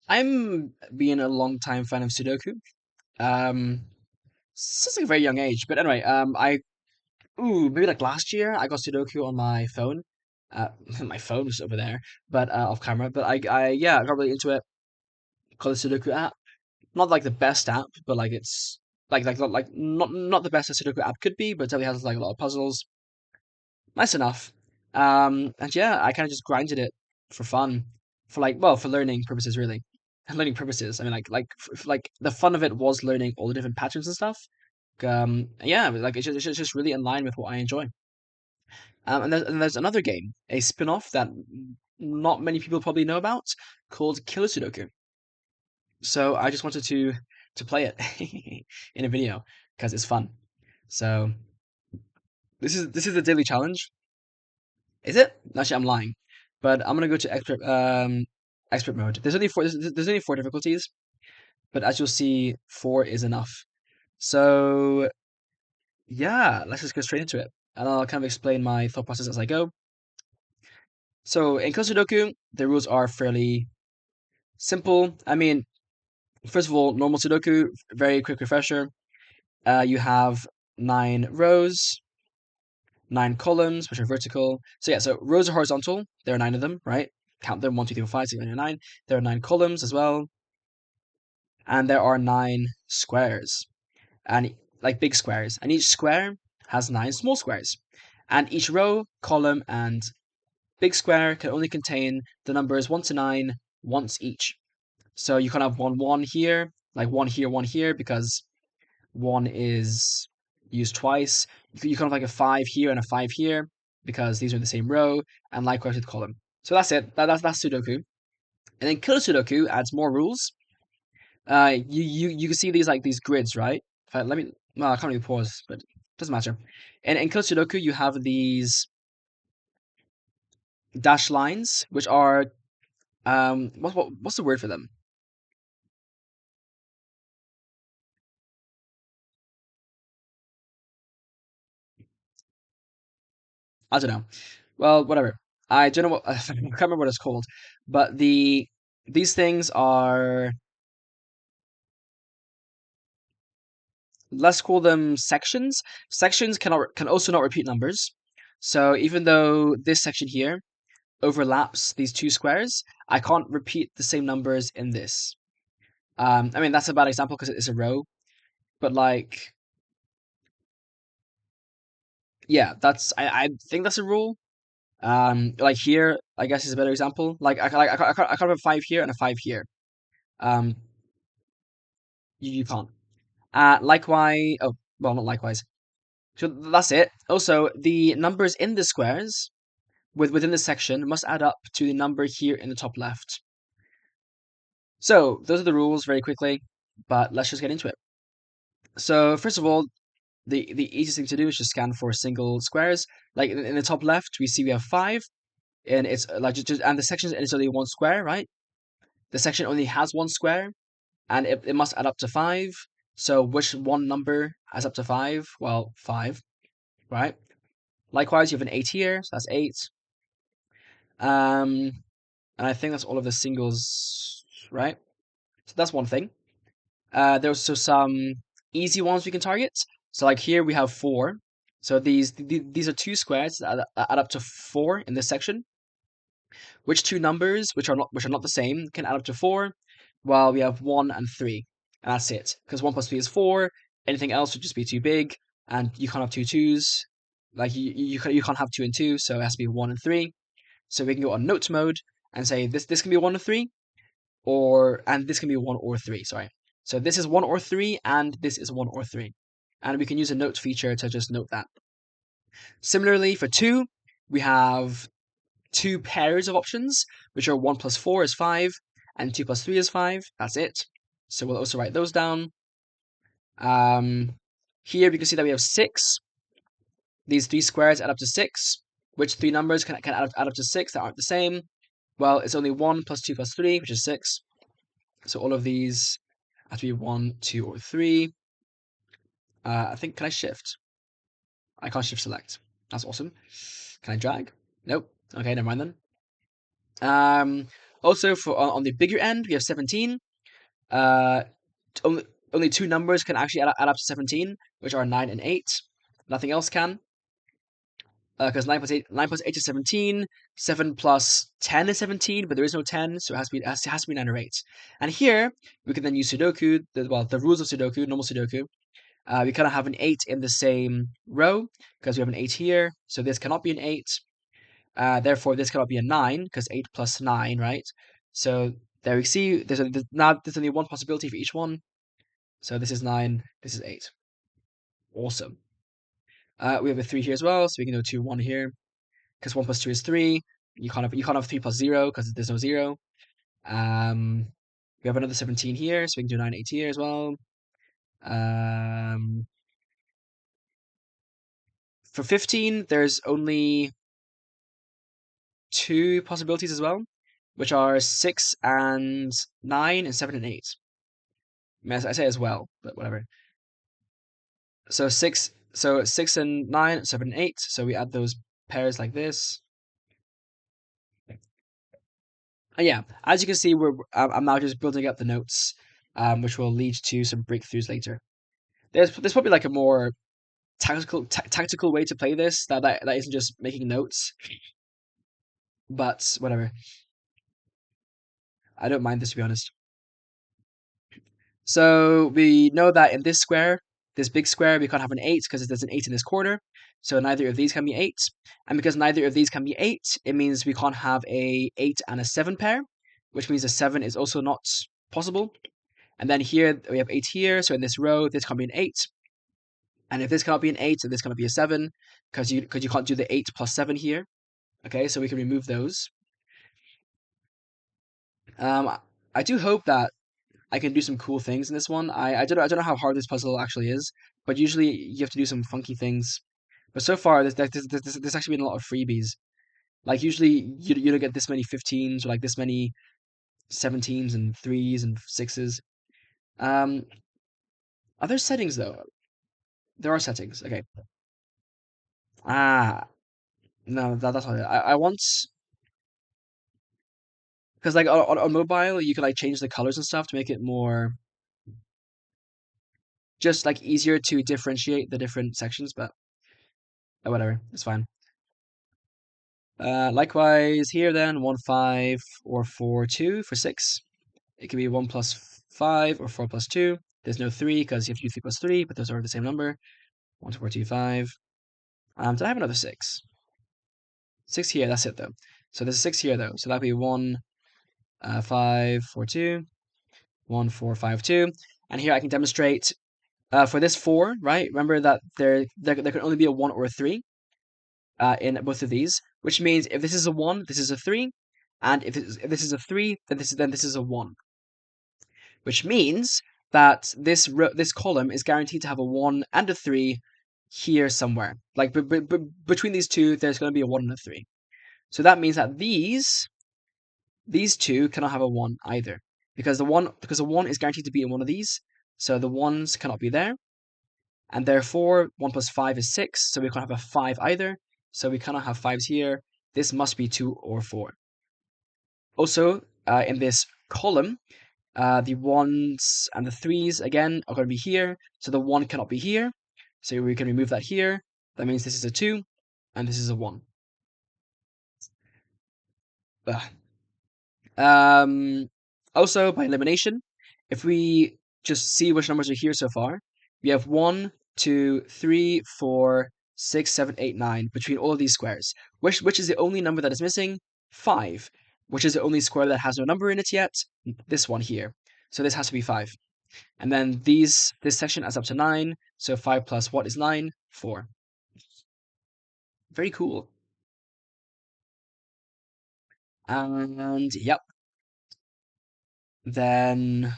I'm being a long time fan of Sudoku. Um, since like a very young age. But anyway, maybe like last year I got Sudoku on my phone. My phone was over there, but off camera. But I got really into it. Called the Sudoku app. Not like the best app, but like it's not the best a Sudoku app could be, but it definitely has like a lot of puzzles. Nice enough. And yeah, I kind of just grinded it for fun, for for learning purposes really. And learning purposes. I mean, like the fun of it was learning all the different patterns and stuff. Yeah, it's just really in line with what I enjoy. And there's another game, a spin-off that not many people probably know about, called Killer Sudoku. So I just wanted to play it in a video because it's fun. So this is the daily challenge. Is it? Actually, I'm lying. But I'm gonna go to expert mode. There's only four difficulties, but as you'll see, four is enough. So yeah, let's just go straight into it, and I'll kind of explain my thought process as I go. So in Sudoku, the rules are fairly simple. I mean, first of all, normal Sudoku, very quick refresher. You have 9 rows, 9 columns, which are vertical. So yeah, so rows are horizontal. There are 9 of them, right? Count them: 1, 2, 3, 4, 5, 6, 7, 8, 9. There are 9 columns as well, and there are 9 squares, and like big squares. And each square has 9 small squares, and each row, column, and big square can only contain the numbers 1 to 9 once each. So you can have 1 1 here, like 1 here, because 1 is used twice. You can have like a 5 here and a 5 here because these are in the same row, and likewise with the column. So that's it. That's Sudoku. And then Killer Sudoku adds more rules. You can see these grids, right? Let me. Well, I can't really pause, but it doesn't matter. And in Killer Sudoku, you have these dashed lines, which are what's the word for them? I don't know. Well, whatever. I don't know what I can't remember what it's called, but these things are, let's call them sections. Sections can also not repeat numbers. So even though this section here overlaps these two squares, I can't repeat the same numbers in this. I mean that's a bad example because it's a row, but like yeah, I think that's a rule. Like here, I guess is a better example. Like I can't have a 5 here and a 5 here. Um, you can't. Likewise, oh well, not likewise. So that's it. Also, the numbers in the squares within the section must add up to the number here in the top left. So those are the rules very quickly, but let's just get into it. So first of all, the easiest thing to do is just scan for single squares. Like in the top left, we have 5, and it's like and the section is only one square, right? The section only has one square, and it must add up to 5. So which one number adds up to 5? Well, 5, right? Likewise, you have an 8 here, so that's 8. Um, and I think that's all of the singles, right? So that's one thing. There's also some easy ones we can target. So like here we have 4. So these are two squares that add up to 4 in this section. Which two numbers, which are not the same, can add up to 4? Well, we have 1 and 3, and that's it. Because 1 plus 3 is 4. Anything else would just be too big, and you can't have two twos. Like you can't have 2 and 2, so it has to be 1 and 3. So we can go on note mode and say this can be 1 and 3, and this can be 1 or 3. Sorry. So this is 1 or 3, and this is 1 or 3, and we can use a note feature to just note that. Similarly, for 2, we have 2 pairs of options, which are 1 plus 4 is 5, and 2 plus 3 is 5. That's it. So we'll also write those down. Here we can see that we have 6. These 3 squares add up to 6. Which 3 numbers can add up to 6 that aren't the same? Well, it's only 1 plus 2 plus 3, which is 6. So all of these have to be 1, 2, or 3. I think, can I shift? I can't shift select. That's awesome. Can I drag? Nope. Okay, never mind then. Um, Also, for on the bigger end, we have 17. Uh, only only two numbers can actually add up to 17, which are 9 and 8. Nothing else can. Because 9 plus 8 is 17, 7 plus 10 is 17, but there is no 10, so it has to be 9 or 8. And here, we can then use Sudoku, the rules of Sudoku, normal Sudoku. We kind of have an 8 in the same row, because we have an 8 here, so this cannot be an 8. Therefore, this cannot be a 9, because 8 plus 9, right? So there we see, now there's only one possibility for each one. So this is 9, this is 8. Awesome. We have a 3 here as well, so we can go 2, 1 here. Because 1 plus 2 is 3. You can't have 3 plus 0 because there's no 0. We have another 17 here, so we can do 9, 8 here as well. For 15, there's only 2 possibilities as well, which are 6 and 9 and 7 and 8. I mean, I say as well, but whatever. So 6 and 9, 7 and 8. So we add those pairs like this. And yeah, as you can see, I'm now just building up the notes, which will lead to some breakthroughs later. There's probably like a more tactical way to play this that isn't just making notes, but whatever. I don't mind this, to be honest. So we know that in this square, this big square, we can't have an 8 because there's an 8 in this corner. So neither of these can be 8. And because neither of these can be 8, it means we can't have a 8 and a 7 pair, which means a 7 is also not possible. And then here, we have 8 here, so in this row, this can't be an 8. And if this cannot be an 8, then this cannot be a 7, because you can't do the 8 plus 7 here. Okay, so we can remove those. I do hope that I can do some cool things in this one. I don't know how hard this puzzle actually is, but usually you have to do some funky things. But so far, there's actually been a lot of freebies. Like usually you don't get this many 15s or like this many 17s and 3s and 6s. Are there settings though? There are settings. Okay. Ah, no, that's not it. I want, because like on mobile you can like change the colors and stuff to make it more just like easier to differentiate the different sections, but whatever, it's fine. Likewise here then 1 5 or 4 2 for 6. It can be 1 plus 5 or 4 plus 2. There's no 3 because you have to do 3 plus 3, but those are the same number. 1 2 4 2 5. Did I have another 6? 6 here, that's it though. So there's a 6 here though. So that'd be 1 5 4 2, 1 4 5 2. And here I can demonstrate for this 4, right? Remember that there can only be a 1 or a 3 in both of these, which means if this is a 1, this is a 3, and if this is a 3, then this is a 1. Which means that this column is guaranteed to have a 1 and a 3 here somewhere. Like between these two, there's going to be a 1 and a 3. So that means that these two cannot have a 1 either, because the 1 is guaranteed to be in one of these, so the 1s cannot be there, and therefore 1 plus 5 is 6, so we can't have a 5 either, so we cannot have 5s here. This must be 2 or 4. Also, in this column, the 1s and the 3s again are going to be here, so the 1 cannot be here, so we can remove that here. That means this is a 2 and this is a 1. Also, by elimination, if we just see which numbers are here so far, we have 1 2 3 4 6 7 8 9 between all of these squares. Which is the only number that is missing? 5. Which is the only square that has no number in it yet? This one here. So this has to be 5. And then this section adds up to 9. So 5 plus what is 9? 4. Very cool. And yep. Then I'm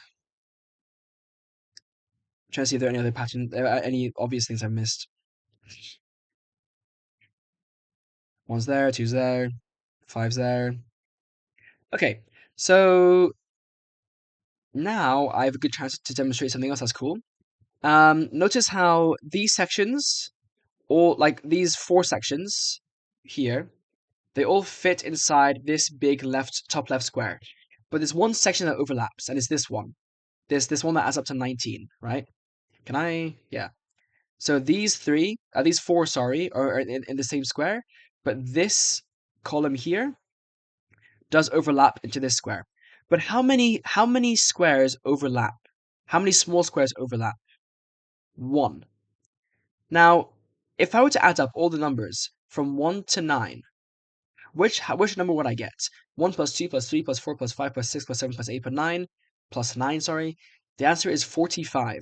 trying to see if there are any other patterns, any obvious things I've missed. 1's there, 2's there, 5's there. Okay, so now I have a good chance to demonstrate something else that's cool. Notice how these sections, all like these 4 sections here, they all fit inside this big top left square. but there's one section that overlaps, and it's this one. This one that adds up to 19, right? Can I? Yeah. So these four, sorry, are in the same square, but this column here does overlap into this square. But how many squares overlap? How many small squares overlap? One. Now, if I were to add up all the numbers from 1 to 9, which number would I get? 1 plus 2 plus 3 plus 4 plus 5 plus 6 plus 7 plus 8 plus 9 plus 9, sorry. The answer is 45.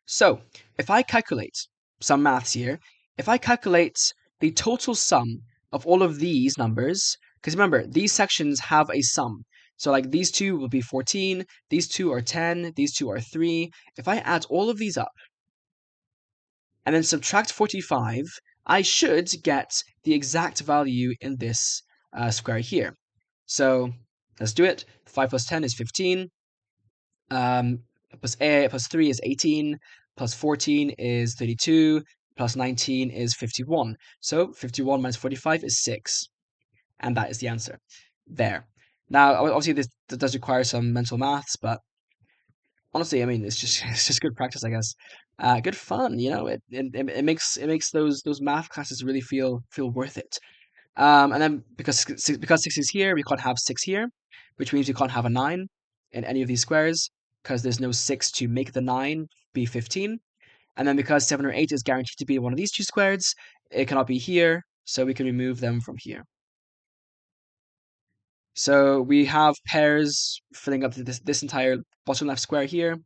So, if I calculate some maths here, if I calculate the total sum of all of these numbers, because remember, these sections have a sum. So like these two will be 14, these two are 10, these two are 3. If I add all of these up and then subtract 45, I should get the exact value in this square here. So let's do it. 5 plus 10 is 15. Plus 3 is 18, plus 14 is 32, plus 19 is 51. So 51 minus 45 is 6. And that is the answer. There. Now, obviously, this does require some mental maths, but honestly, I mean, it's just good practice, I guess. Good fun, you know. It makes those math classes really feel worth it. And then because 6 is here, we can't have 6 here, which means we can't have a 9 in any of these squares because there's no 6 to make the 9 be 15. And then because 7 or 8 is guaranteed to be in one of these two squares, it cannot be here, so we can remove them from here. So we have pairs filling up this entire bottom left square here,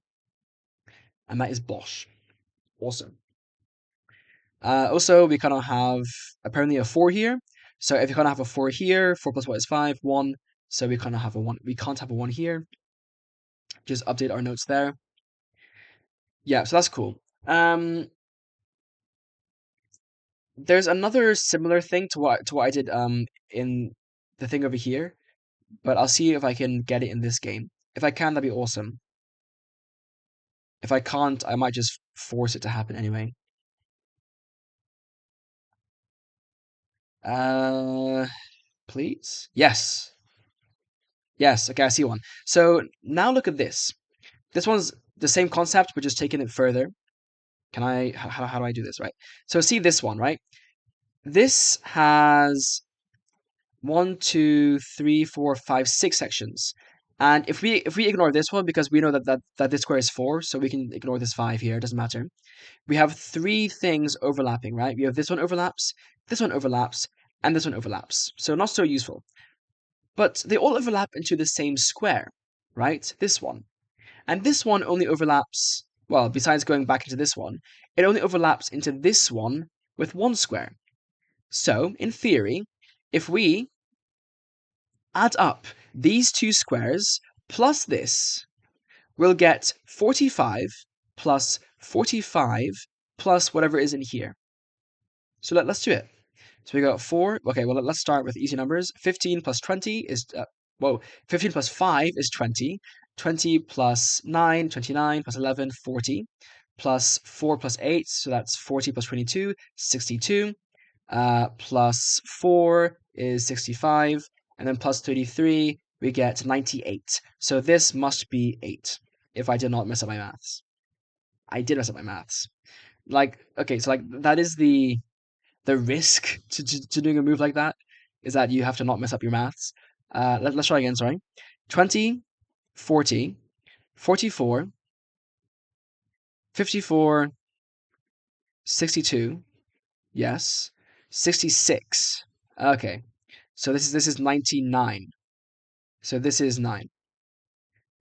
and that is Bosch. Awesome. Also, we cannot have apparently a 4 here. So if you can't have a 4 here, 4 plus 1 is 5, 1. So we cannot have a 1. We can't have a 1 here. Just update our notes there. Yeah, so that's cool. There's another similar thing to what I did in the thing over here, but I'll see if I can get it in this game. If I can, that'd be awesome. If I can't, I might just force it to happen anyway. Please? Yes. Yes, okay, I see one. So now look at this. This one's the same concept, but just taking it further. Can I, how do I do this, right? So see this one, right? This has 1, 2, 3, 4, 5, 6 sections. And if we ignore this one, because we know that this square is 4, so we can ignore this 5 here, it doesn't matter. We have 3 things overlapping, right? We have this one overlaps, and this one overlaps. So not so useful. But they all overlap into the same square, right? This one. And this one only overlaps, well, besides going back into this one, it only overlaps into this one with one square. So, in theory, if we add up these two squares plus this, we'll get 45 plus 45 plus whatever is in here. So let's do it. So we got 4. Okay, well, let's start with easy numbers. 15 plus 20 is, 15 plus 5 is 20. 20 plus 9, 29, plus 11, 40. Plus 4 plus 8, so that's 40 plus 22, 62. Plus 4 is 65. And then plus 33, we get 98. So this must be 8, if I did not mess up my maths. I did mess up my maths. Like, okay, so like that is the risk to doing a move like that is that you have to not mess up your maths. Let's try again, sorry. 20, 40, 44, 54, 62, yes, 66. Okay, so this is 99. So this is 9.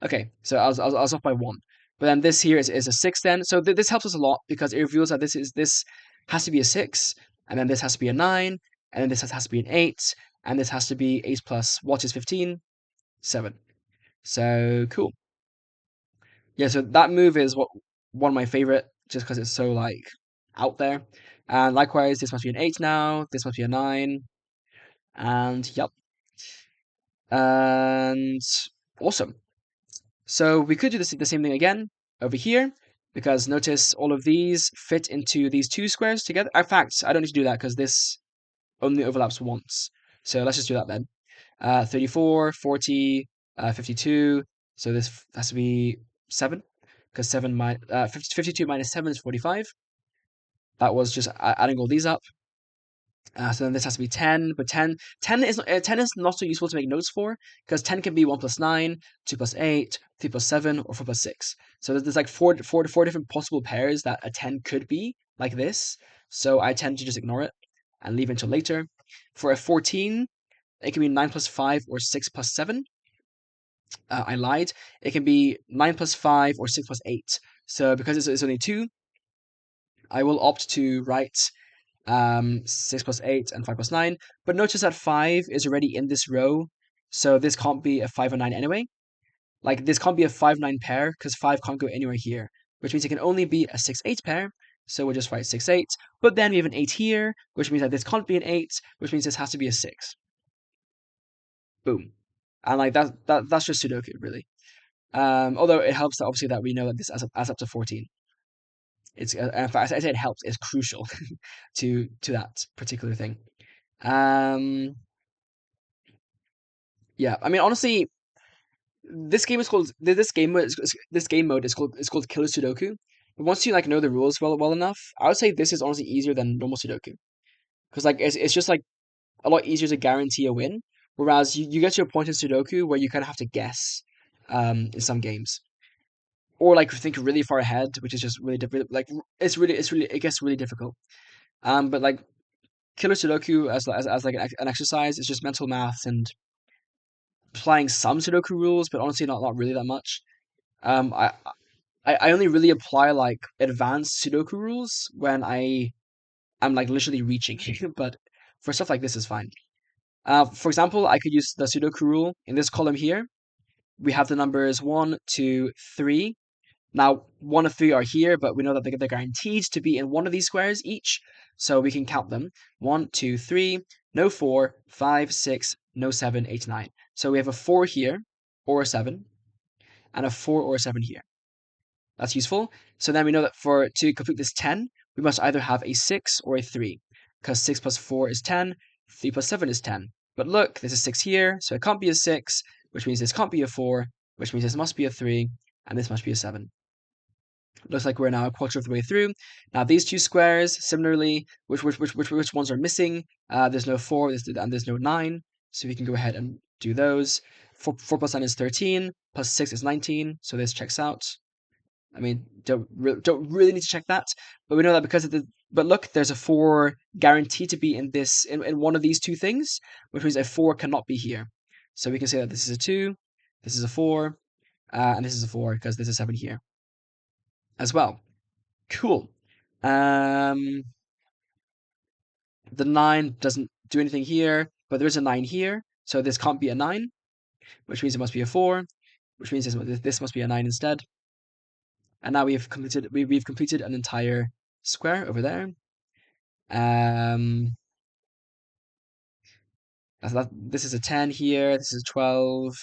Okay, so I was off by 1. But then this here is a 6 then. So this helps us a lot because it reveals that this has to be a 6, and then this has to be a 9, and then this has to be an 8, and this has to be 8 plus what is 15? 7. So cool. Yeah, so that move is one of my favorite just because it's so like out there. And likewise, this must be an 8 now, this must be a 9, and yep. And awesome. So we could do the same thing again over here, because notice all of these fit into these two squares together. In fact, I don't need to do that because this only overlaps once. So let's just do that then. 34, 40, 52. So this has to be 7, because 52 minus 7 is 45. That was just adding all these up. So then this has to be 10, but 10 is not so useful to make notes for, because 10 can be 1 plus 9, 2 plus 8, 3 plus 7, or 4 plus 6. So there's like four different possible pairs that a 10 could be, like this. So I tend to just ignore it and leave it until later. For a 14, it can be 9 plus 5 or 6 plus 7. I lied. It can be 9 plus 5 or 6 plus 8. So because it's only 2, I will opt to write 6 plus 8 and 5 plus 9. But notice that 5 is already in this row, so this can't be a 5 or 9 anyway. Like, this can't be a 5-9 pair, because 5 can't go anywhere here, which means it can only be a 6-8 pair, so we'll just write 6-8. But then we have an 8 here, which means that this can't be an 8, which means this has to be a 6. Boom. And like that's just Sudoku, really. Although it helps that obviously that we know that this adds up to 14. It's in fact, I say it helps. It's crucial to that particular thing. Yeah. I mean, honestly, this game is called this game mode is called Killer Sudoku. But once you like know the rules well enough, I would say this is honestly easier than normal Sudoku, because like it's just like a lot easier to guarantee a win. Whereas you get to a point in Sudoku where you kind of have to guess in some games, or like think really far ahead, which is just really difficult. Like it gets really difficult. But like Killer Sudoku as like an exercise is just mental maths and applying some Sudoku rules, but honestly not really that much. Um, I I only really apply like advanced Sudoku rules when I'm like literally reaching, but for stuff like this is fine. For example, I could use the Sudoku rule in this column here. We have the numbers 1, 2, 3. Now, 1 and 3 are here, but we know that they're guaranteed to be in one of these squares each, so we can count them. 1, 2, 3, no 4, 5, 6, no 7, 8, 9. So we have a 4 here, or a 7, and a 4 or a 7 here. That's useful. So then we know that to complete this 10, we must either have a 6 or a 3, because 6 plus 4 is 10, 3 plus 7 is 10. But look, there's a 6 here, so it can't be a 6, which means this can't be a 4, which means this must be a 3, and this must be a 7. Looks like we're now a quarter of the way through. Now these two squares, similarly, which ones are missing? There's no 4, and there's no 9, so we can go ahead and do those. 4 plus 9 is 13, plus 6 is 19, so this checks out. I mean, don't really need to check that, but we know that because of the. But look, there's a 4 guaranteed to be in this in one of these two things, which means a 4 cannot be here. So we can say that this is a 2, this is a 4, and this is a 4 because there's a 7 here as well. Cool. The 9 doesn't do anything here, but there is a 9 here, so this can't be a 9, which means it must be a 4, which means this must be a 9 instead. And now we've completed an entire square over there. This is a 10 here, this is 12,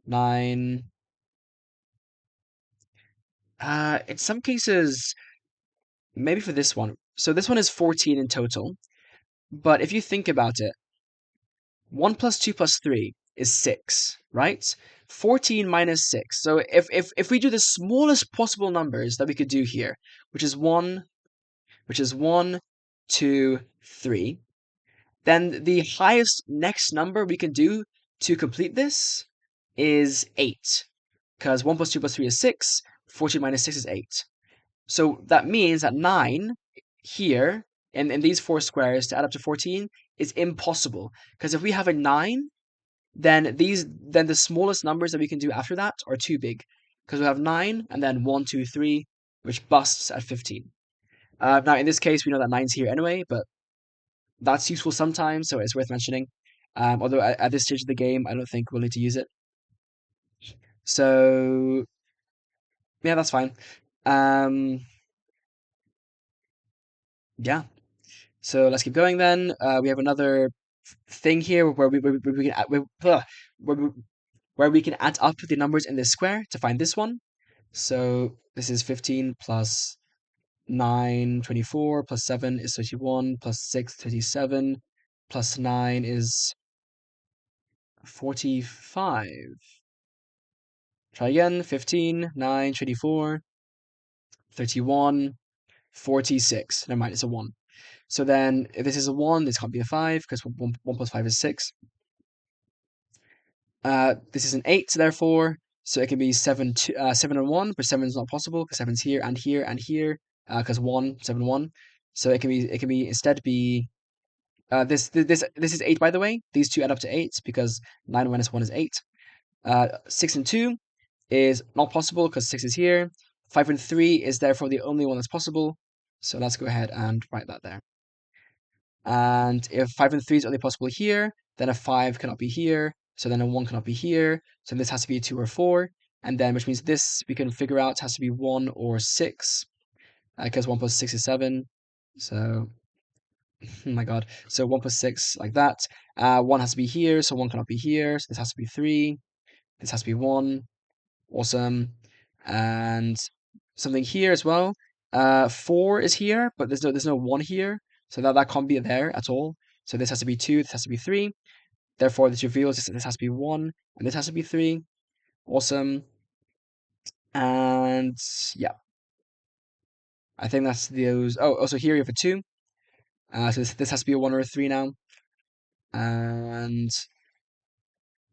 9. In some cases, maybe for this one. So this one is 14 in total. But if you think about it, 1 plus 2 plus 3 is 6, right? 14 minus 6. So if we do the smallest possible numbers that we could do here, which is 1, 2, 3, then the highest next number we can do to complete this is 8. Because 1 plus 2 plus 3 is 6, 14 minus 6 is 8. So that means that 9 here, in these 4 squares to add up to 14, is impossible. Because if we have a 9, then the smallest numbers that we can do after that are too big. Because we have 9, and then 1, 2, 3, which busts at 15. Now, in this case, we know that 9's here anyway, but that's useful sometimes, so it's worth mentioning. Although at this stage of the game, I don't think we'll need to use it. So, yeah, that's fine. Yeah. So let's keep going then. We have another thing here where we can where we can add up the numbers in this square to find this one. So this is 15 plus 9, 24, plus 7 is 31, plus 6, 37, plus 9 is 45. Try again. 15, 9, 24, 31, 46. Never mind, it's a 1. So then, if this is a 1, this can't be a 5, because 1 plus 5 is 6. This is an 8, therefore, so it can be 7, 7 and 1, but 7 is not possible, because 7's here, and here, and here, because 1, 7, 1. So it can be, instead be, this is 8, by the way. These two add up to 8, because 9 minus 1 is 8. 6 and 2 is not possible, because 6 is here. 5 and 3 is therefore the only one that's possible. So let's go ahead and write that there. And if 5 and 3 is only possible here, then a 5 cannot be here. So then a 1 cannot be here. So this has to be a 2 or 4. And then, which means this, we can figure out, has to be 1 or 6. Because 1 plus 6 is 7. So, oh my god. So 1 plus 6, like that. 1 has to be here, so 1 cannot be here. So this has to be 3. This has to be 1. Awesome. And something here as well. 4 is here, but there's no 1 here. So that can't be there at all. So this has to be 2, this has to be 3. Therefore, this reveals this has to be 1, and this has to be 3. Awesome. And yeah, I think that's those. Oh, also here you have a 2. So this has to be a 1 or a 3 now. And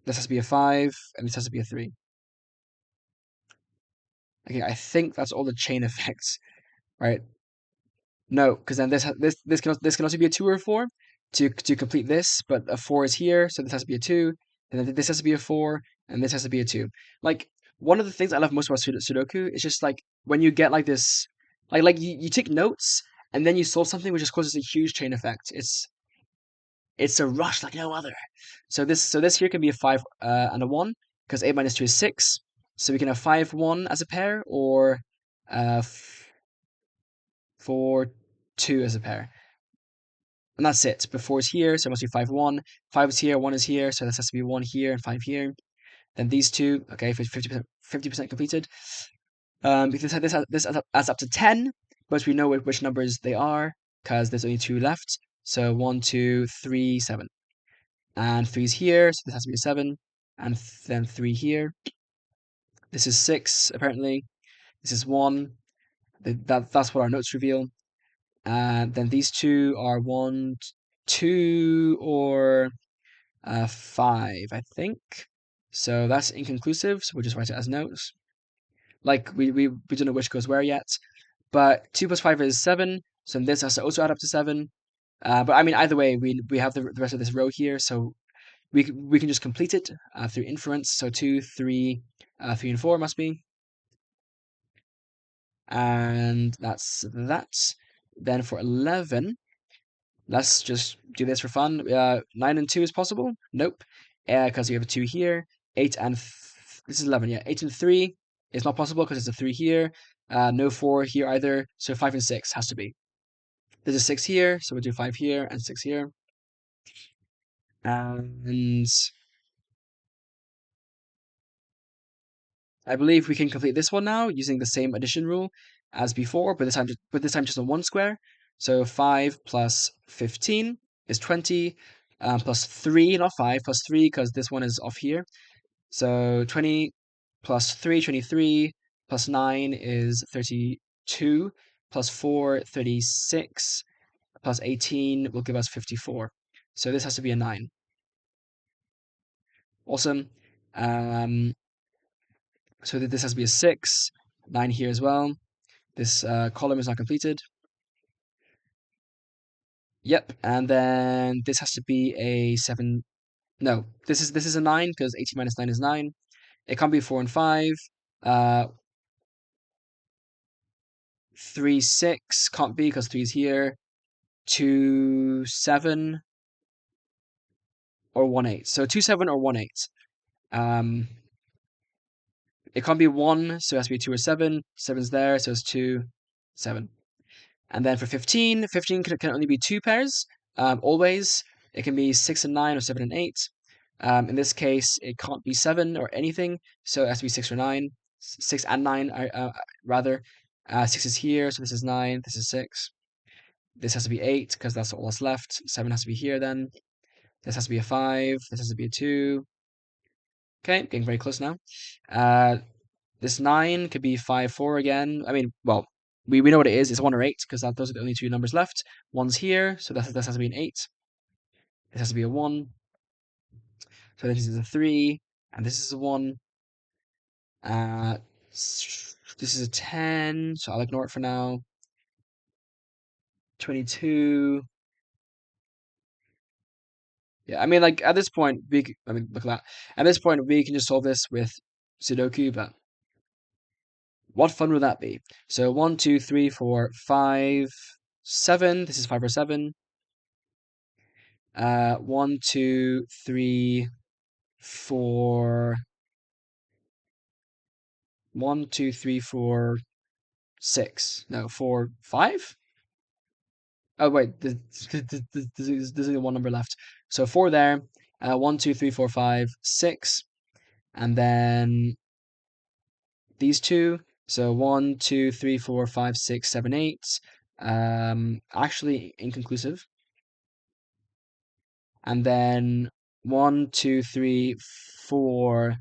this has to be a 5, and this has to be a 3. Okay, I think that's all the chain effects, right? No, because then this can also be a 2 or a 4 to complete this, but a 4 is here, so this has to be a 2, and then this has to be a 4, and this has to be a 2. Like, one of the things I love most about Sudoku is just like when you get like this, like you take notes and then you solve something which just causes a huge chain effect. It's a rush like no other. So this here can be a 5 and a 1, because 8 minus 2 is 6. So we can have 5, 1 as a pair, or 4, 2 as a pair. And that's it. But 4 is here, so it must be 5, 1. 5 is here, 1 is here, so this has to be 1 here and 5 here. Then these two, okay, 50% completed. Because this adds up to 10, but we know which numbers they are, because there's only 2 left. So 1, 2, 3, 7. And 3 is here, so this has to be a 7. And then 3 here. This is 6, apparently. This is 1. That's what our notes reveal. And then these two are 1, 2, or 5, I think. So that's inconclusive, so we'll just write it as notes. Like, we don't know which goes where yet. But 2 plus 5 is 7, so this has to also add up to 7. But I mean, either way, we have the rest of this row here, so we can just complete it through inference. So 2, 3, 3 and 4 must be. And that's that. Then for 11, let's just do this for fun. 9 and 2 is possible? Nope. Because we have a 2 here. 8 and... this is 11, yeah. 8 and 3 is not possible because there's a 3 here. No 4 here either. So 5 and 6 has to be. There's a 6 here, so we'll do 5 here and 6 here. And I believe we can complete this one now using the same addition rule as before, but this time just on one square. So 5 plus 15 is 20, plus 3, not 5, plus 3, because this one is off here. So 20 plus 3, 23, plus 9 is 32, plus 4, 36, plus 18 will give us 54. So this has to be a 9. Awesome. So this has to be a 6, 9 here as well. This column is not completed. Yep, and then this has to be a 7. No, this is a 9, because 18 minus 9 is 9. It can't be 4 and 5. 3, 6 can't be, because 3 is here. 2, 7, or 1, 8. So 2, 7, or 1, 8. It can't be 1, so it has to be 2 or 7. 7's there, so it's 2, 7. And then for 15, 15 can only be 2 pairs, always. It can be 6 and 9, or 7 and 8. In this case, it can't be 7 or anything, so it has to be 6 or 9. 6 and 9, rather. 6 is here, so this is 9, this is 6. This has to be 8, because that's all that's left. 7 has to be here then. This has to be a 5, this has to be a 2, Okay, getting very close now. Uh, this 9 could be 5, 4 again. I mean, well, we know what it is. It's 1 or 8 because those are the only two numbers left. 1's here, so this has to be an 8. This has to be a 1. So this is a 3, and this is a 1. Uh, this is a 10, so I'll ignore it for now. 22. Yeah, I mean, like, at this point, I mean, look at that. At this point, we can just solve this with Sudoku, but what fun would that be? So 1, 2, 3, 4, 5, 7. This is 5 or 7. 1, 2, 3, 4. 1, 2, 3, 4, 6. No, 4, 5? Oh, wait, there's only one number left. So 4 there. 1, 2, 3, 4, 5, 6. And then these two. So 1, 2, 3, 4, 5, 6, 7, 8. Actually inconclusive. And then 1, 2, 3, 4,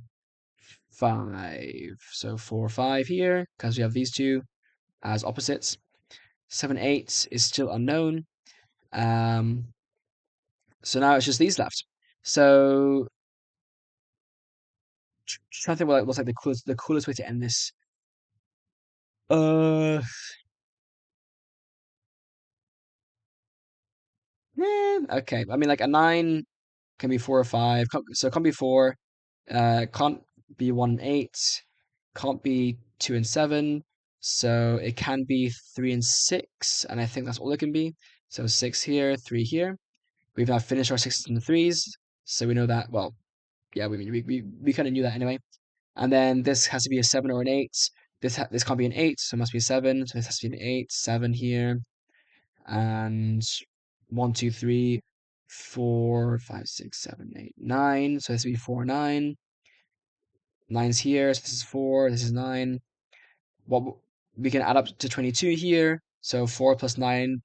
5. So 4, 5 here, because we have these two as opposites. 7, 8 is still unknown. So now it's just these left. So trying to think what looks like the coolest way to end this. Uh, okay. I mean, like a 9 can be 4 or 5. So it can't be 4. Can't be 1 and 8. Can't be 2 and 7. So it can be 3 and 6. And I think that's all it can be. So 6 here, 3 here. We've now finished our 6s and 3s. So we know that, well, yeah, we kind of knew that anyway. And then this has to be a 7 or an 8. This can't be an 8, so it must be a 7. So this has to be an 8, 7 here. And 1, 2, 3, 4, 5, 6, 7, 8, 9. So this would be 4, 9. 9's here, so this is 4, this is 9. What we can add up to 22 here. So 4 plus 9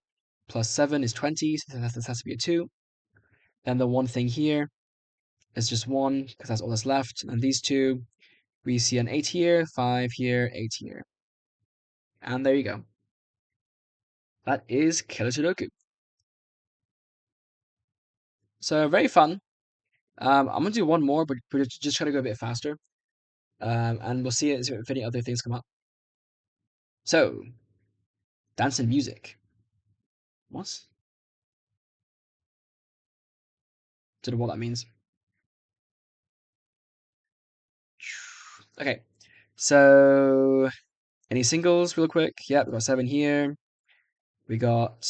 plus 7 is 20. So this has to be a 2. Then the one thing here is just 1, because that's all that's left. And these two, we see an 8 here, 5 here, 8 here. And there you go. That is Killer Sudoku. So very fun. I'm gonna do one more, but just try to go a bit faster. And we'll see if any other things come up. So, dance and music. What? Don't know what that means. Okay. So, any singles, real quick? Yep, we got 7 here. We got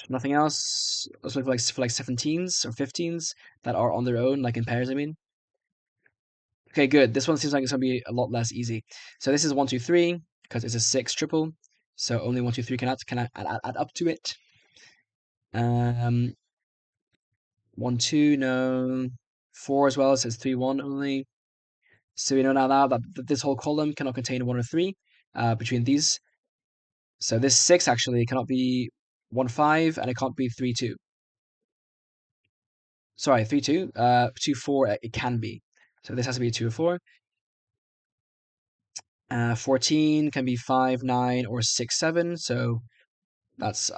nothing else. Let's look for like 17s or 15s that are on their own, like in pairs. I mean. Okay, good. This one seems like it's gonna be a lot less easy. So this is 1, 2, 3 because it's a 6 triple. So only 1, 2, 3 can add up to it. 1, 2, no. 4 as well. It says 3, 1 only. So we know now that this whole column cannot contain 1 or 3 between these. So this 6 actually cannot be 1, 5, and it can't be 3, 2. Sorry, 3, 2. 2, 4, it can be. So this has to be a 2 or 4. 14 can be 5, 9, or 6, 7. So that's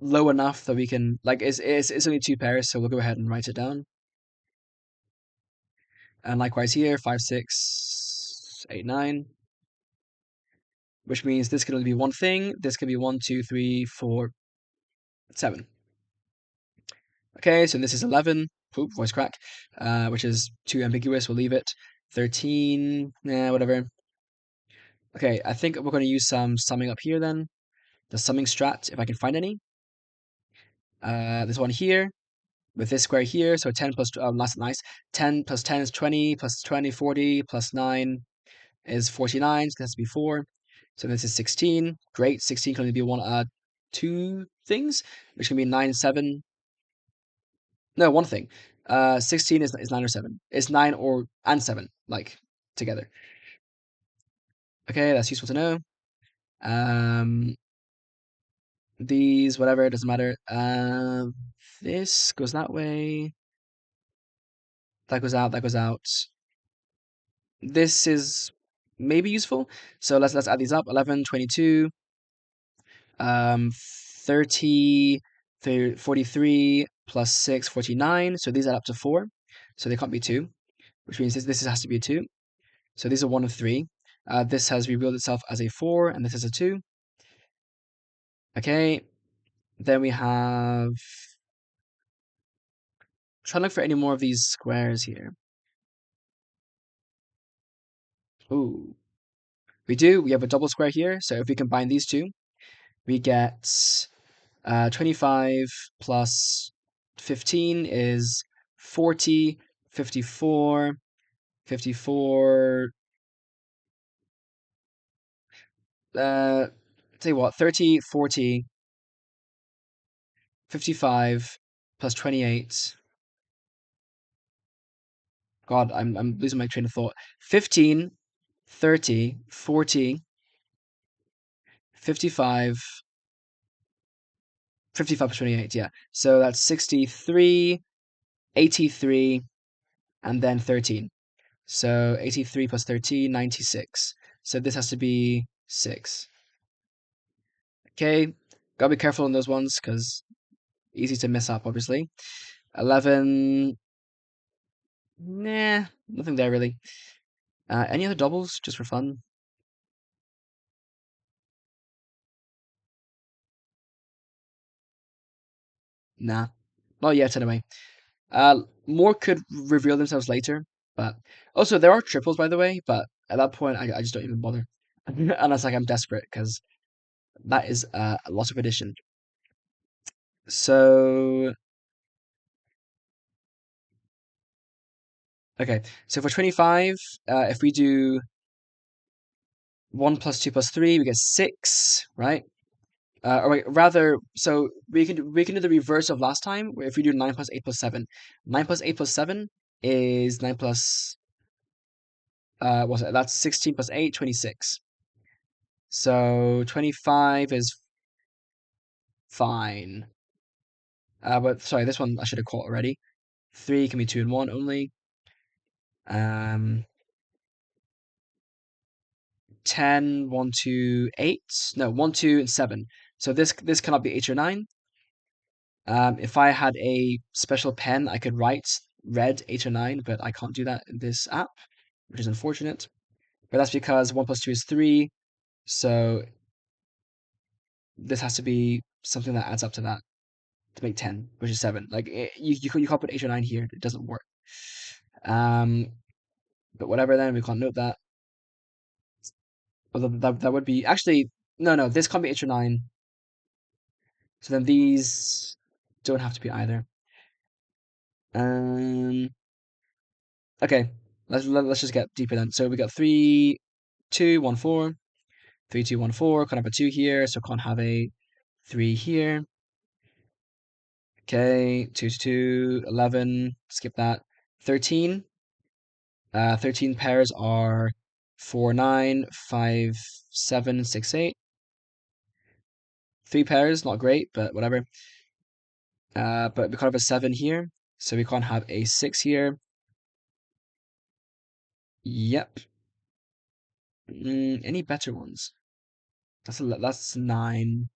low enough that we can, like, it's only 2 pairs, so we'll go ahead and write it down. And likewise here, 5, 6, 8, 9. Which means this can only be one thing. This can be 1, 2, 3, 4, 7. Okay, so this is 11. Oop, voice crack. Which is too ambiguous. We'll leave it. 13. Nah, whatever. Okay, I think we're going to use some summing up here then. The summing strat, if I can find any. This one here with this square here. So 10 plus, nice. 10 plus 10 is 20, plus 20, 40, plus 9 is 49. So that has to be 4. So this is 16. Great. 16 can only be two things, which can be 9, 7. No, one thing. 16 is 9 or 7. It's 9 and 7, like, together. Okay, that's useful to know. These, whatever, it doesn't matter. This goes that way. That goes out, that goes out. this is maybe useful. So let's add these up. 11, 22, 30, 43 plus 6, 49. So these add up to 4. So they can't be 2, which means this has to be a 2. So these are 1 of 3. This has revealed itself as a 4, and this is a 2. Okay, then we have... Try to look for any more of these squares here. Ooh, we do. We have a double square here. So if we combine these two, we get 25 plus 15 is 40, 54, 54, tell you what, 30, 40, 55 plus 28. God, I'm losing my train of thought. 15, 30, 40, 55, 55 plus 28, yeah. So that's 63, 83, and then 13. So 83 plus 13, 96. So this has to be 6. Okay, gotta be careful on those ones because easy to mess up, obviously. 11, nah, nothing there really. Any other doubles just for fun? Nah, not yet anyway. More could reveal themselves later, but also there are triples by the way, but at that point I just don't even bother unless like I'm desperate because that is a lot of addition. So okay, so for 25, if we do 1 plus 2 plus 3, we get 6, right? Or wait, rather, so we can do the reverse of last time, where if we do 9 plus 8 plus 7. 9 plus 8 plus 7 is 9 plus, what's it? That's 16 plus 8, 26. So 25 is fine. But sorry, this one I should have caught already. 3 can be 2 and 1 only. Um, 10, 1, 2, 8. No, 1, 2, and 7. So this cannot be 8 or 9. If I had a special pen, I could write red 8 or 9, but I can't do that in this app, which is unfortunate. But that's because 1 plus 2 is 3, so this has to be something that adds up to that to make 10, which is 7. Like, you can't put 8 or 9 here, it doesn't work. Um, but whatever then, we can't note that. Although that would be, actually, no, this can't be 8 or 9. So then these don't have to be either. Um, okay, let's just get deeper then. So we got 3, 2, 1, 4. 3, 2, 1, 4. Can't have a 2 here, so can't have a 3 here. Okay, 2, 2, 11. Skip that. 13. 13 pairs are 4, 9, 5, 7, 6, 8. 3 pairs, not great, but whatever. But we can't have a 7 here, so we can't have a 6 here. Yep. Any better ones? That's 9.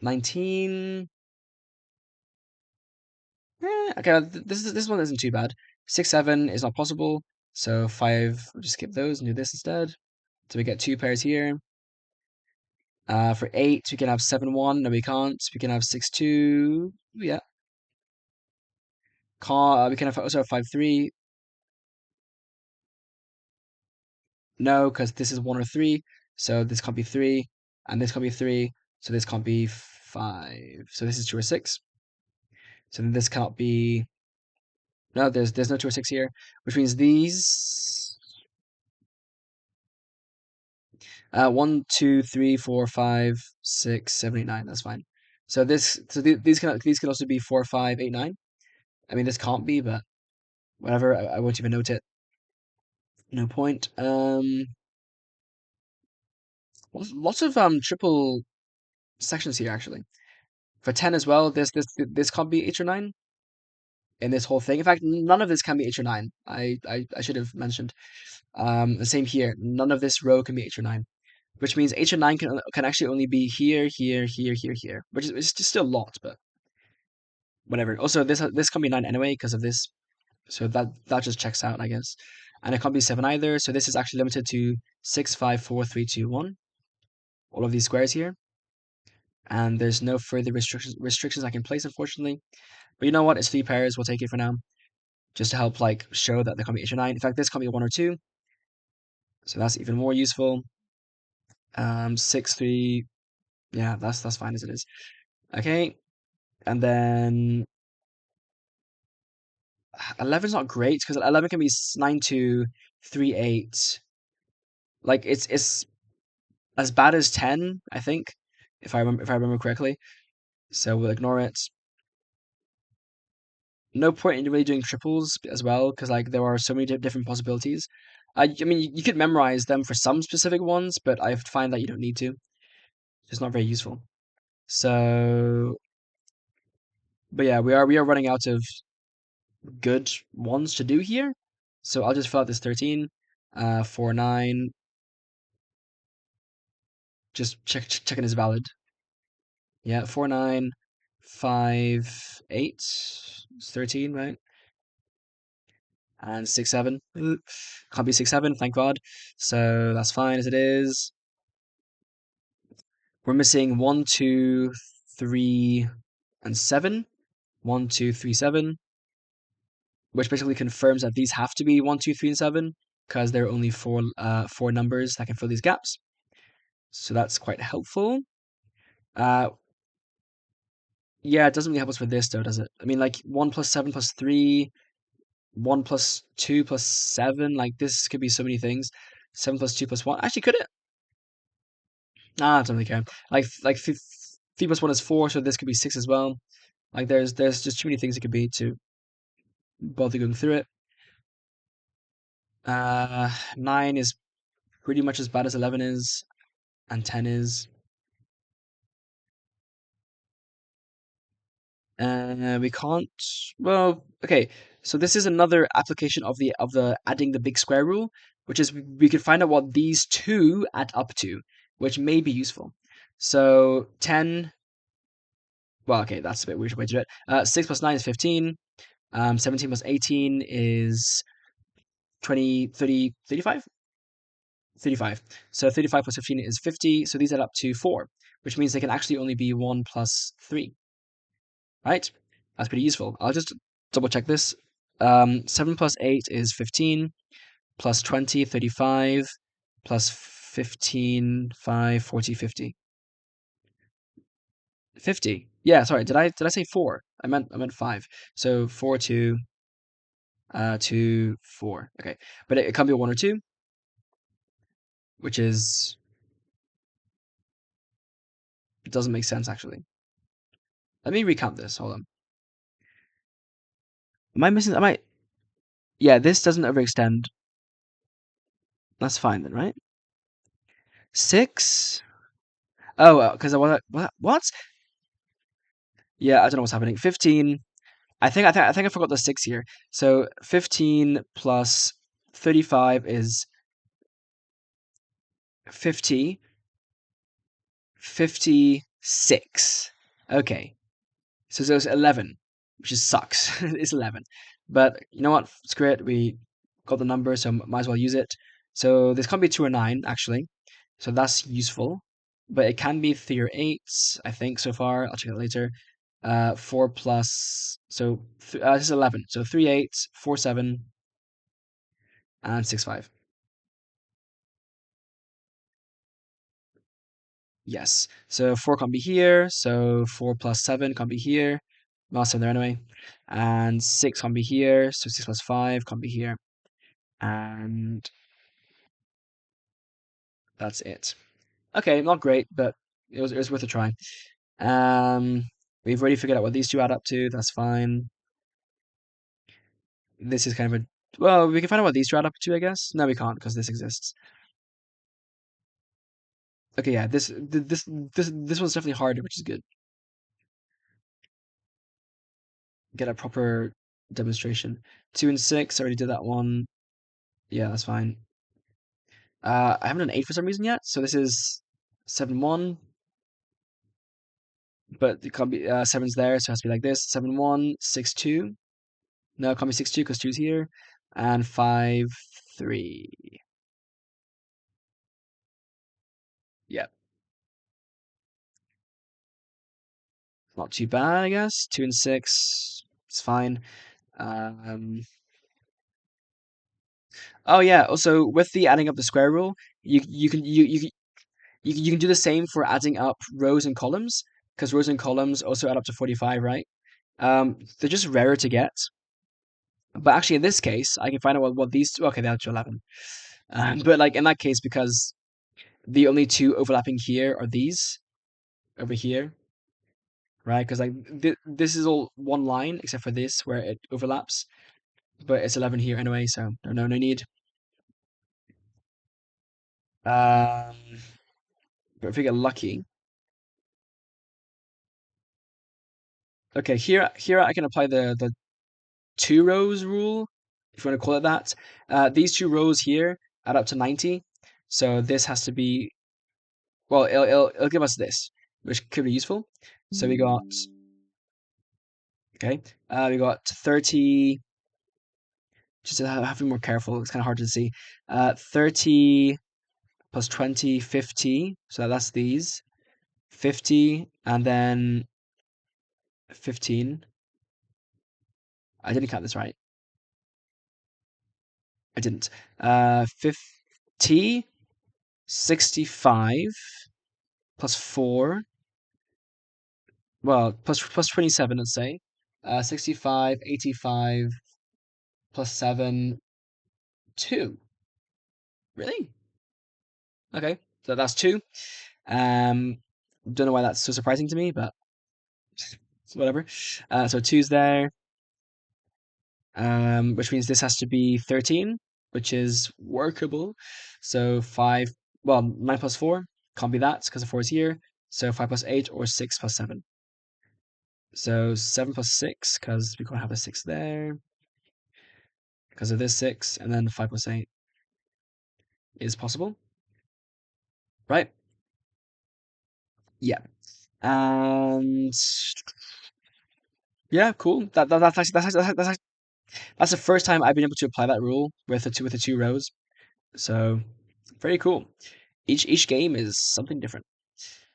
19. Okay, this one isn't too bad. 6, 7 is not possible, so 5. We'll just skip those and do this instead. So we get 2 pairs here. For 8, we can have 7, 1. No, we can't. We can have 6, 2. Yeah. We can have also have 5, 3. No, because this is 1 or 3, so this can't be 3, and this can't be 3, so this can't be 5. So this is 2 or 6. So then this cannot be. No, there's no 2 or 6 here, which means these 1, 2, 3, 4, 5, 6, 7, 8, 9. That's fine. So these can also be 4, 5, 8, 9. I mean, this can't be, but whatever. I won't even note it. No point. Lots of triple sections here actually. For 10 as well. This can't be 8 or 9. in this whole thing. In fact, none of this can be 8 or 9. I should have mentioned. The same here. None of this row can be 8 or 9, which means 8 or 9 can actually only be here, here, here, here, here, which is it's just still a lot, but whatever. Also, this can't be 9 anyway because of this, so that just checks out, I guess. And it can't be 7 either, so this is actually limited to 6, 5, 4, 3, 2, 1. All of these squares here, and there's no further restrictions I can place, unfortunately. But you know what? It's 3 pairs. We'll take it for now, just to help like show that there can't be 8 or 9. In fact, this can't be 1 or 2, so that's even more useful. 6, 3. Yeah, that's fine as it is. Okay, and then 11's not great because 11 can be 9, 2, 3, 8. Like it's as bad as 10, I think, if I remember correctly. So we'll ignore it. No point in really doing triples as well because like there are so many different possibilities. I mean you could memorize them for some specific ones, but I find that you don't need to. It's not very useful. So, but yeah, we are running out of good ones to do here. So I'll just fill out this 13, 4, 9. Just checking is valid. Yeah, 4, 9, 5, 8. It's 13, right? And 6, 7. Can't be 6, 7, thank God. So that's fine as it is. We're missing 1, 2, 3, and 7. 1, 2, 3, 7. Which basically confirms that these have to be 1, 2, 3, and 7 because there are only four numbers that can fill these gaps. So that's quite helpful. Uh, yeah, it doesn't really help us with this though, does it? I mean, like 1 plus 7 plus 3, 1 plus 2 plus 7. Like this could be so many things. 7 plus 2 plus 1. Actually, could it? Ah, I don't really care. Like 3 plus 1 is 4, so this could be 6 as well. Like there's just too many things it could be to bother going through it. 9 is pretty much as bad as 11 is, and 10 is. We can't. Well, okay. So this is another application of the adding the big square rule, which is we could find out what these two add up to, which may be useful. So 10. Well, okay, that's a bit weird way to do it. 6 plus 9 is 15. 17 plus 18 is 20, 30, 35? 35. So 35 plus 15 is 50. So these add up to 4, which means they can actually only be 1 plus 3. Right? That's pretty useful. I'll just double check this. 7 plus 8 is 15, plus 20, 35, plus 15, 5, 40, 50. 50. Yeah, sorry, did I say 4? I meant 5. So 4, 2, 2, 4. Okay. But it can't be a 1 or 2, which is it doesn't make sense actually. Let me recount this. Hold on. Am I missing? Yeah, this doesn't overextend. That's fine then, right? 6. Oh, because I want what? Yeah, I don't know what's happening. 15. I think I forgot the 6 here. So 15 plus 35 is 50. 56. Okay. So there's 11, which just sucks. It's 11. But you know what? Screw it. We got the number, so might as well use it. So this can't be 2 or 9, actually. So that's useful. But it can be 3 or 8, I think, so far. I'll check it later. 4 plus, so this is 11. So 3, 8, 4, 7, and 6, 5. Yes. So 4 can't be here. So 4 plus 7 can't be here. Well, 7 there anyway. And 6 can't be here. So 6 plus 5 can't be here. And that's it. Okay, not great, but it was worth a try. Um, we've already figured out what these two add up to. That's fine. This is kind of a well, we can find out what these two add up to, I guess. No, we can't because this exists. Okay, yeah, this one's definitely harder, which is good. Get a proper demonstration. 2 and 6, I already did that one. Yeah, that's fine. I haven't done 8 for some reason yet, so this is 7 1, but it can't be 7's there, so it has to be like this. 7 1, 6 2. No, it can't be 6 2 because 2's here, and 5 3. Yeah, not too bad, I guess. 2 and 6, it's fine. Um, oh yeah, also with the adding up the square rule, you can do the same for adding up rows and columns, because rows and columns also add up to 45, right? They're just rarer to get. But actually, in this case, I can find out what these two. Okay, they add to 11. But like in that case, because the only two overlapping here are these over here, right? Because like this is all one line except for this where it overlaps, but it's 11 here anyway, so no need. Um, but if we get lucky, okay, here I can apply the two rows rule, if you want to call it that. These two rows here add up to 90, so this has to be, well, it'll give us this, which could be useful. So we got, okay, we got 30. Just have to be more careful. It's kind of hard to see. 30 plus 20, 50. So that's these. 50 and then 15. I didn't count this right. I didn't. 50, 65 plus 4. Well, plus 27, let's say. 65, 85 plus 7, 2. Really? Okay, so that's 2. Um, don't know why that's so surprising to me, but whatever. So 2's there, which means this has to be 13, which is workable. So 5, well, 9 plus 4 can't be that because the 4 is here. So 5 plus 8 or 6 plus 7. So 7 plus 6 because we can't have a 6 there because of this 6, and then 5 plus 8 is possible, right? Yeah. And yeah, cool. That's the first time I've been able to apply that rule with the two rows. So very cool. Each game is something different,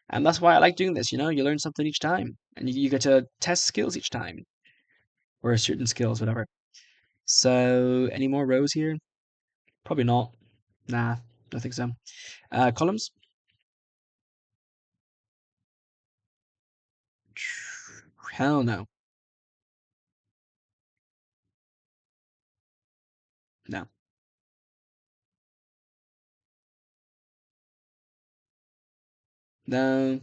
and that's why I like doing this. You know, you learn something each time, and you get to test skills each time, or certain skills, whatever. So any more rows here? Probably not. Nah, don't think so. Columns? Hell no. No. No.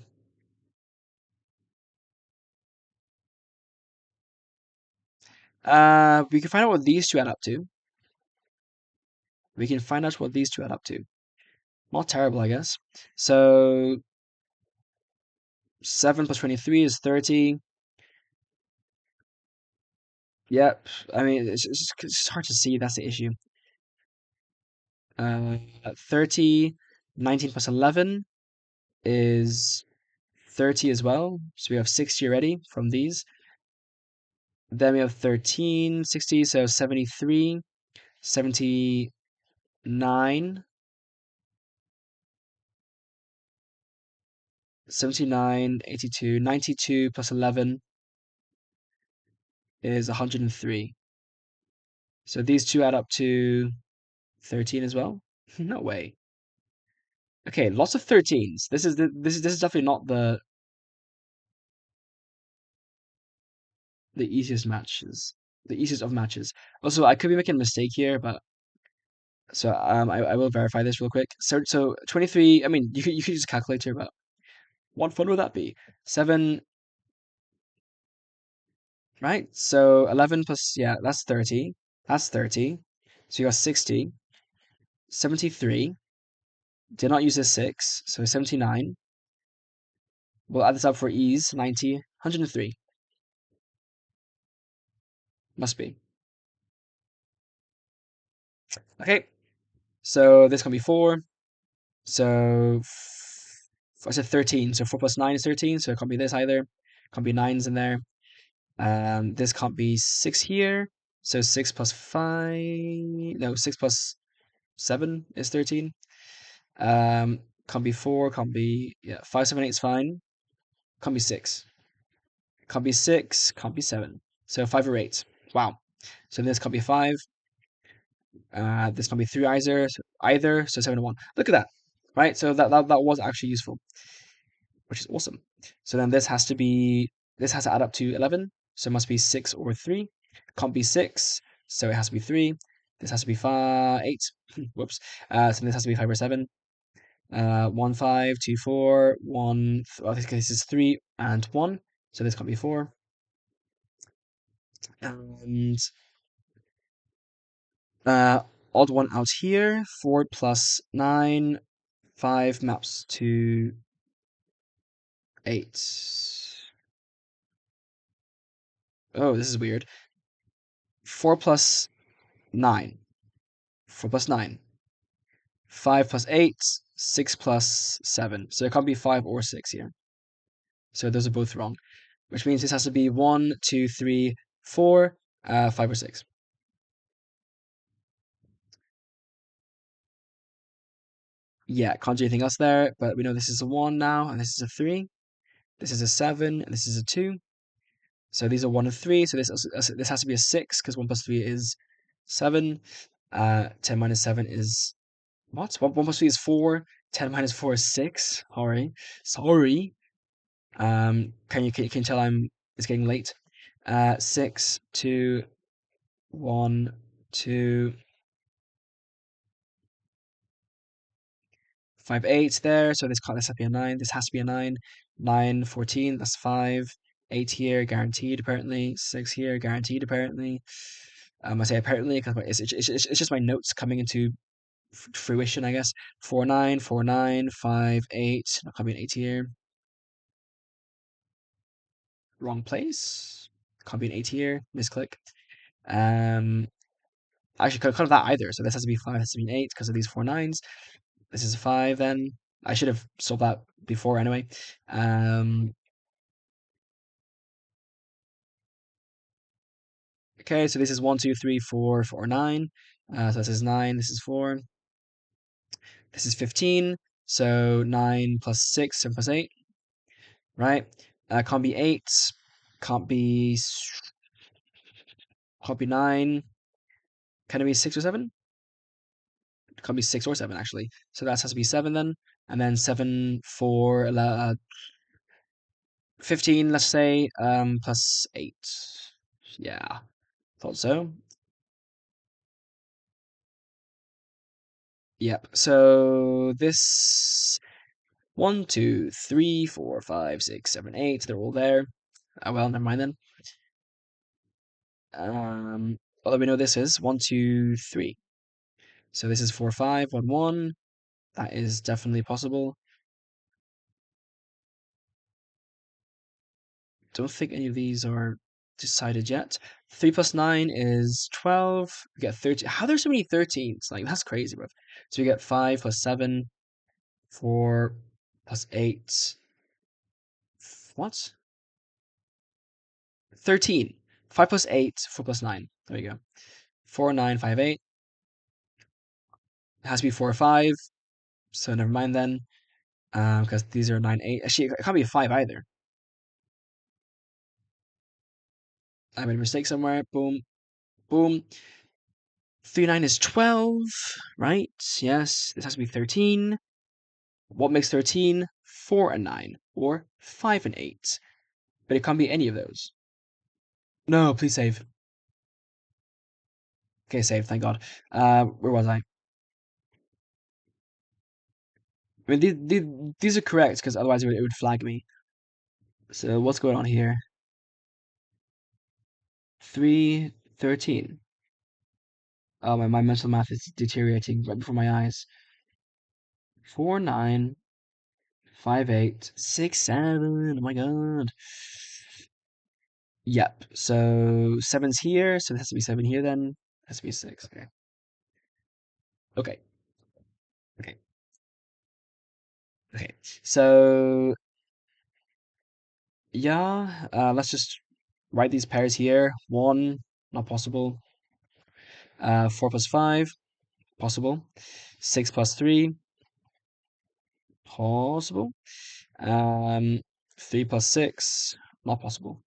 We can find out what these two add up to. We can find out what these two add up to. Not terrible, I guess. So 7 plus 23 is 30. Yep. I mean, it's hard to see. That's the issue. 30, 19 plus 11 is 30 as well. So we have 60 already from these. Then we have 13, 60, so 73, 79, 79, 82, 92 plus 11 is 103. So these two add up to 13 as well? No way. Okay, lots of 13s. This is definitely not the easiest matches. The easiest of matches. Also, I could be making a mistake here, but so I will verify this real quick. So 23. I mean, you could use a calculator, but what fun would that be? 7, right? So 11 plus, yeah, that's 30. That's 30. So you got 60. 73. Did not use a 6, so 79. We'll add this up for ease. 90. 103. Must be. Okay, so this can be 4. So I said 13. So 4 plus 9 is 13. So it can't be this either. Can't be 9's in there. This can't be 6 here. So 6 plus 5. No, 6 plus 7 is 13. Can't be 4. Can't be, yeah, 5, 7, 8 is fine. Can't be 6. Can't be 6. Can't be 7. So 5 or 8. Wow. So this can't be 5. This can't be 3 either. So 7 and 1. Look at that. Right? So that was actually useful, which is awesome. So then this has to add up to 11. So it must be 6 or 3. Can't be 6. So it has to be 3. This has to be 8. Whoops. So this has to be 5 or 7. 1, 5, 2, 4, 1. This is 3 and 1. So this can't be 4. And odd one out here. 4 plus 9. 5 maps to 8. Oh, this is weird. 4 plus 9. 4 plus 9. 5 plus 8. 6 plus 7. So it can't be 5 or 6 here. So those are both wrong. Which means this has to be 1, 2, 3, 4, 5 or 6. Yeah, can't do anything else there, but we know this is a 1 now, and this is a 3. This is a 7, and this is a 2. So these are 1 and 3, so this has to be a 6, because 1 plus 3 is 7. 10 minus 7 is... What? 1 plus 3 is 4. 10 minus 4 is 6. Sorry. Can you tell it's getting late? 6, 2, 1, 2, 5, 8 there. So this has to be a 9. This has to be a 9. 9, 14. That's 5. 8 here, guaranteed apparently. 6 here, guaranteed apparently. I say apparently because it's just my notes coming into fruition, I guess. 4, 9, 4, 9, 5, 8. Not coming 8 here. Wrong place. Can't be an 8 here. Misclick. Actually, could have that either. So this has to be 5, has to be an 8 because of these 4 9s. This is a 5 then. I should have solved that before anyway. Okay, so this is 1, 2, 3, 4, 4, 9. So this is 9, this is 4. This is 15. So 9 plus 6, 7 plus 8. Right? Can't be 8. Can't be... Can't be 9. Can it be 6 or 7? Can't be 6 or 7, actually. So that has to be 7 then. And then 7, 4, 15, let's say, plus 8. Yeah, thought so. Yep, so this 1, 2, 3, 4, 5, 6, 7, 8, they're all there. Oh well, never mind then. Although we know this is 1, 2, 3. So this is 4, 5, 1, 1. That is definitely possible. Don't think any of these are decided yet. 3 plus 9 is 12. We get 13. How there's so many 13s? Like, that's crazy, bro. So we get 5 plus 7, 4 plus 8. What? 13. 5 plus 8, 4 plus 9. There you go. 4, 9, 5, 8. It has to be 4 or 5. So never mind then. Because these are 9, 8. Actually, it can't be a 5 either. I made a mistake somewhere. Boom. Boom. 3, 9 is 12, right? Yes. This has to be 13. What makes 13? 4 and 9. Or 5 and 8. But it can't be any of those. No, please save. Okay, save, thank God. Where was I? I mean, these are correct because otherwise it would flag me. So what's going on here? 3, 13. Oh, my mental math is deteriorating right before my eyes. 4, 9, 5, 8, 6, 7. Oh my God. Yep. So 7's here, so it has to be 7 here then. It has to be 6. Okay. Okay. Okay. Okay. So yeah, let's just write these pairs here. 1, not possible. 4 plus 5, possible. 6 plus 3, possible. 3 plus 6, not possible.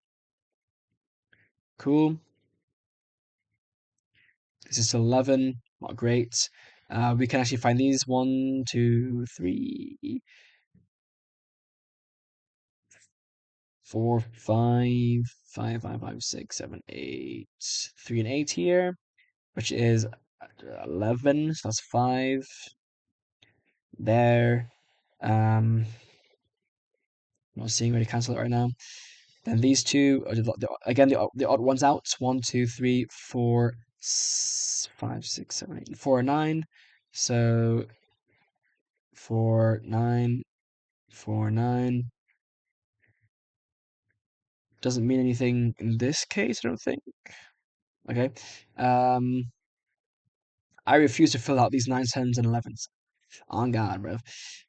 Cool. This is 11, not great. We can actually find these. 1, 2, 3, 4, 5, 5, 5, 5, 6, 7, 8. 3 and 8 here, which is 11. So that's 5 there. Not seeing where to cancel it right now. Then these two, again, the odd ones out. 1, 2, 3, 4, 5, 6, 7, 8, 4, 9. So 4, 9, 4, 9. Doesn't mean anything in this case, I don't think. Okay. I refuse to fill out these 9s, 10s, and 11s. On God, bro.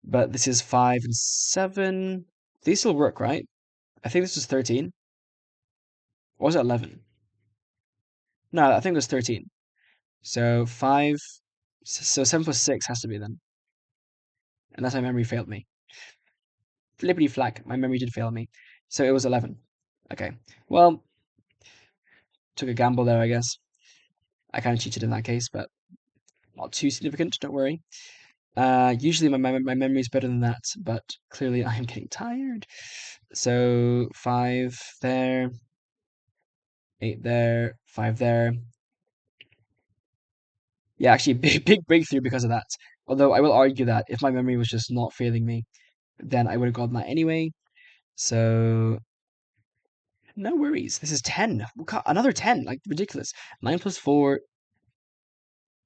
But this is 5 and 7. These still work, right? I think this is 13. Or was it 11? No, I think it was 13. So 5. So 7 plus 6 has to be then. Unless my memory failed me. Flippity flack, my memory did fail me. So it was 11. Okay. Well, took a gamble there, I guess. I kind of cheated in that case, but not too significant, don't worry. Usually my memory is better than that, but clearly I am getting tired. So 5 there, 8 there, 5 there. Yeah, actually, big breakthrough because of that. Although I will argue that if my memory was just not failing me, then I would have gotten that anyway. So no worries. This is 10. Another 10, like ridiculous. 9 plus 4,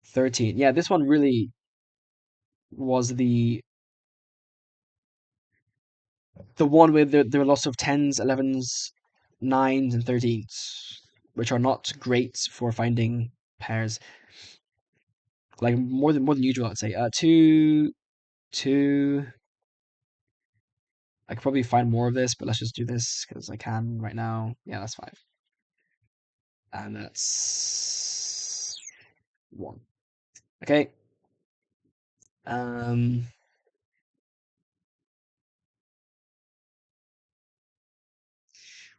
13. Yeah, this one really was the one where there are lots of 10s, 11s, 9s, and 13s, which are not great for finding pairs. Like more than usual, I'd say. 2, 2. I could probably find more of this, but let's just do this because I can right now. Yeah, that's 5. And that's 1. Okay. Um,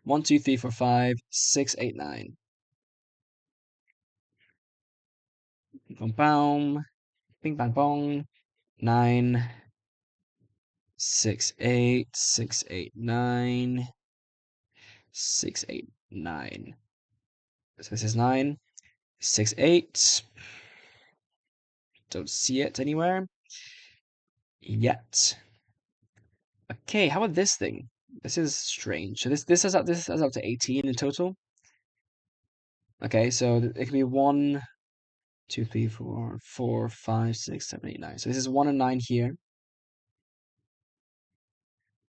1, 2, 3, 4, 5, 6, 8, 9. Bing bong, bing bang bong. 9, 6, 8, 6, 8, 9, 6, 8, 9. So this is 9, 6, 8. Don't see it anywhere yet. Okay, how about this thing? This is strange. So this is up to 18 in total. Okay, so it can be 1, 2, 3, 4, 4, 5, 6, 7, 8, 9. So this is 1 and 9 here.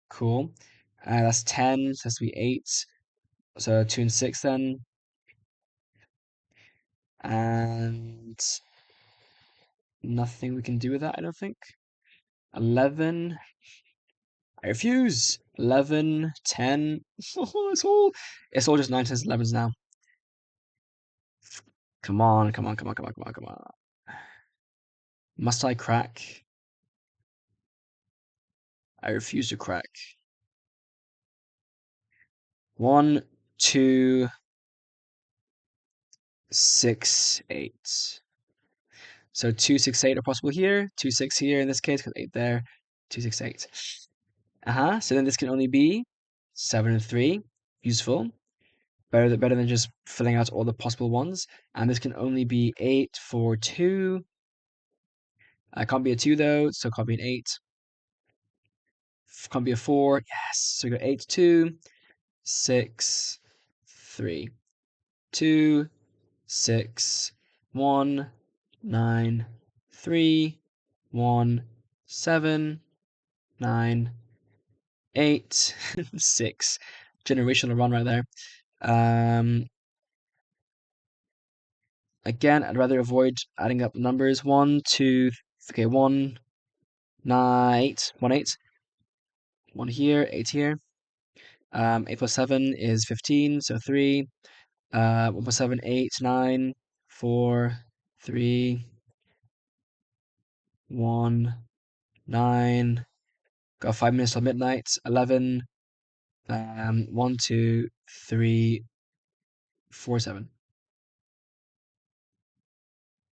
Cool. That's 10, so it has to be 8. So 2 and 6 then. And nothing we can do with that, I don't think. 11. I refuse. 11, 10. It's all just 9, 10s, 11s now. Come on, come on, come on, come on, come on, come on. Must I crack? I refuse to crack. 1, 2, 6, 8. So 2, 6, 8 are possible here. 2, 6 here in this case, because 8 there. 2, 6, 8. So then this can only be 7 and 3. Useful. Better than just filling out all the possible ones. And this can only be 8, 4, 2. Can't be a 2 though, so can't be an 8. Can't be a 4. Yes. So we got 8, 2, 6, 3. 2, 6, 1, 9, 3, 1, 7, 9, 8, 6. Generational run right there. Um, Again, I'd rather avoid adding up numbers. One, two, okay, one, nine, eight, one, eight, one here, eight here. 8 plus 7 is 15, so 3. 1 plus 7, 8, 9, 4, 3, 1, 9. Got 5 minutes till midnight. 11. 1, 2, 3, 4, 7.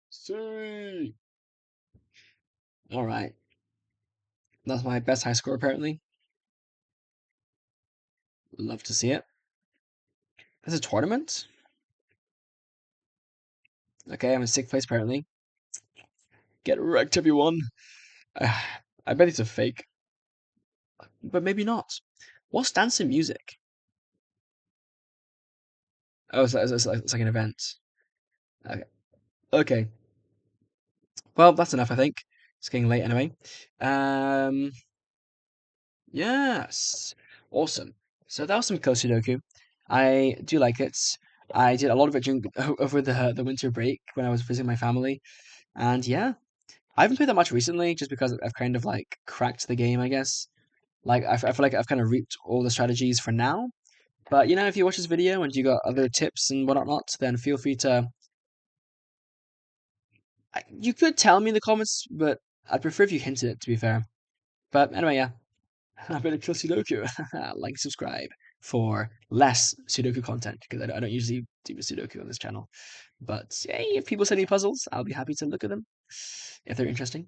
See. All right. That's my best high score, apparently. Love to see it. There's a tournament? Okay, I'm in 6th place, apparently. Get wrecked, everyone. I bet it's a fake, but maybe not. What's dancing music? Oh, it's like an event. Okay. Okay. Well, that's enough, I think. It's getting late anyway. Um, yes. Awesome. So that was some Killer Sudoku. I do like it. I did a lot of it during over the winter break when I was visiting my family, and yeah, I haven't played that much recently, just because I've kind of like cracked the game, I guess. Like I feel like I've kind of reaped all the strategies for now. But if you watch this video and you got other tips and whatnot, then feel free to. You could tell me in the comments, but I'd prefer if you hinted it. To be fair. But anyway, yeah. I better kill Sudoku. Like, subscribe for less Sudoku content because I don't usually do Sudoku on this channel. But yeah, if people send me puzzles, I'll be happy to look at them if they're interesting.